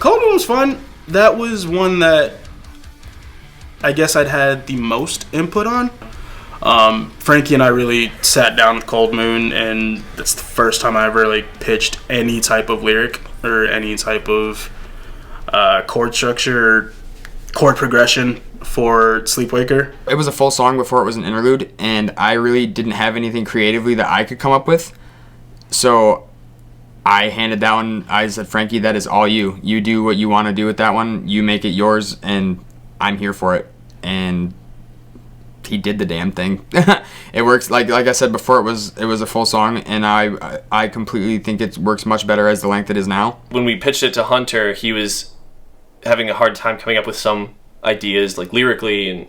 Cold Moon was fun. That was one that I guess I'd had the most input on. Frankie and I really sat down with Cold Moon, and that's the first time I ever pitched any type of lyric or any type of chord structure or chord progression for Sleepwaker. It was a full song before it was an interlude, and I really didn't have anything creatively that I could come up with. So I handed that one. I said, Frankie, that is all you. You do what you want to do with that one. You make it yours, and I'm here for it. And he did the damn thing. It works. Like I said before, it was a full song, and I completely think it works much better as the length it is now. When we pitched it to Hunter, he was having a hard time coming up with some ideas, lyrically and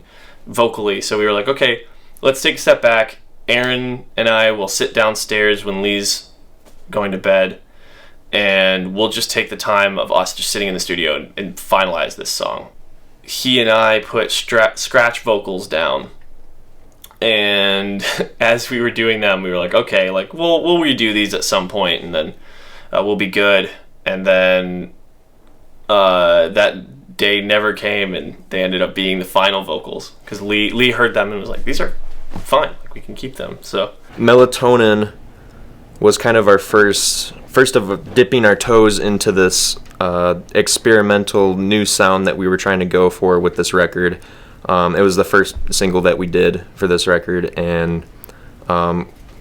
vocally. So we were like, okay, let's take a step back. Aaron and I will sit downstairs when Lee's going to bed, and we'll just take the time of us just sitting in the studio and finalize this song. He and I put scratch vocals down, and as we were doing them, we were like, okay, we'll redo these at some point, and then we'll be good. And then that day never came, and they ended up being the final vocals because Lee heard them and was like, these are fine, we can keep them. So Melatonin was kind of our first of dipping our toes into this experimental new sound that we were trying to go for with this record. It was the first single that we did for this record, and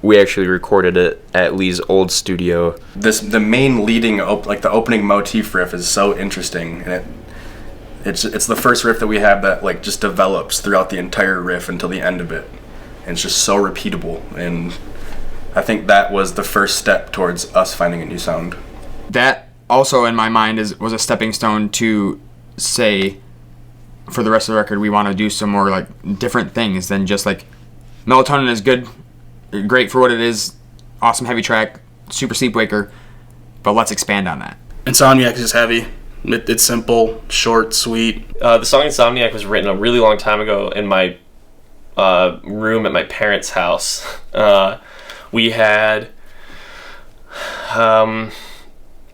we actually recorded it at Lee's old studio. The main leading the opening motif riff is so interesting, and it's the first riff that we have that just develops throughout the entire riff until the end of it, and it's just so repeatable. And I think that was the first step towards us finding a new sound. That also, in my mind, was a stepping stone to say, for the rest of the record, we want to do some more different things than just Melatonin is good, great for what it is, awesome heavy track, super Sleepwaker, but let's expand on that. Insomniac is just heavy. It's simple, short, sweet. The song Insomniac was written a really long time ago in my room at my parents' house. We had, I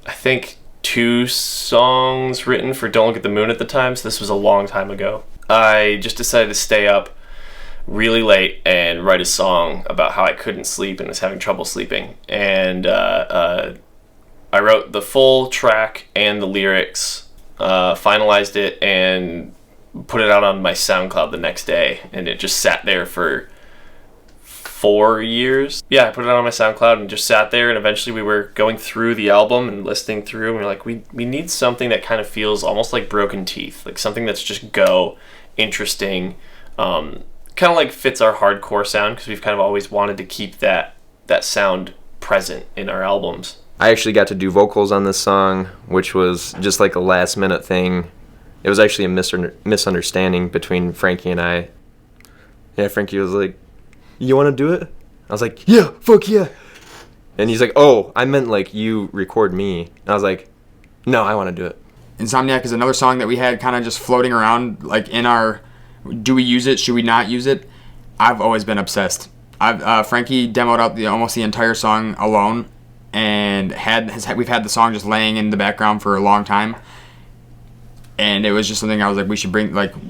think, 2 songs written for Don't Look at the Moon at the time, so this was a long time ago. I just decided to stay up really late and write a song about how I couldn't sleep and was having trouble sleeping. And I wrote the full track and the lyrics, finalized it, and put it out on my SoundCloud the next day, and it just sat there for 4 years. Yeah, I put it on my SoundCloud and just sat there, and eventually we were going through the album and listening through, and we were like, we need something that kind of feels almost like Broken Teeth, something that's just interesting, kind of fits our hardcore sound, because we've kind of always wanted to keep that sound present in our albums. I actually got to do vocals on this song, which was just a last minute thing. It was actually a misunderstanding between Frankie and I. Yeah, Frankie was like, you want to do it? I was like, yeah, fuck yeah. And he's like, oh, I meant you record me. And I was like, no, I want to do it. Insomniac is another song that we had kind of just floating around in our, do we use it, should we not use it? I've always been obsessed. Frankie demoed out almost the entire song alone, and we've had the song just laying in the background for a long time. And it was just something I was like,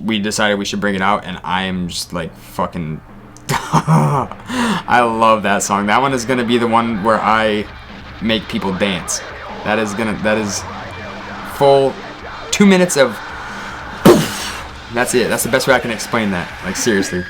we decided we should bring it out, and I am just fucking I love that song. That one is gonna be the one where I make people dance. That is full 2 minutes of that's it. That's the best way I can explain that. Seriously.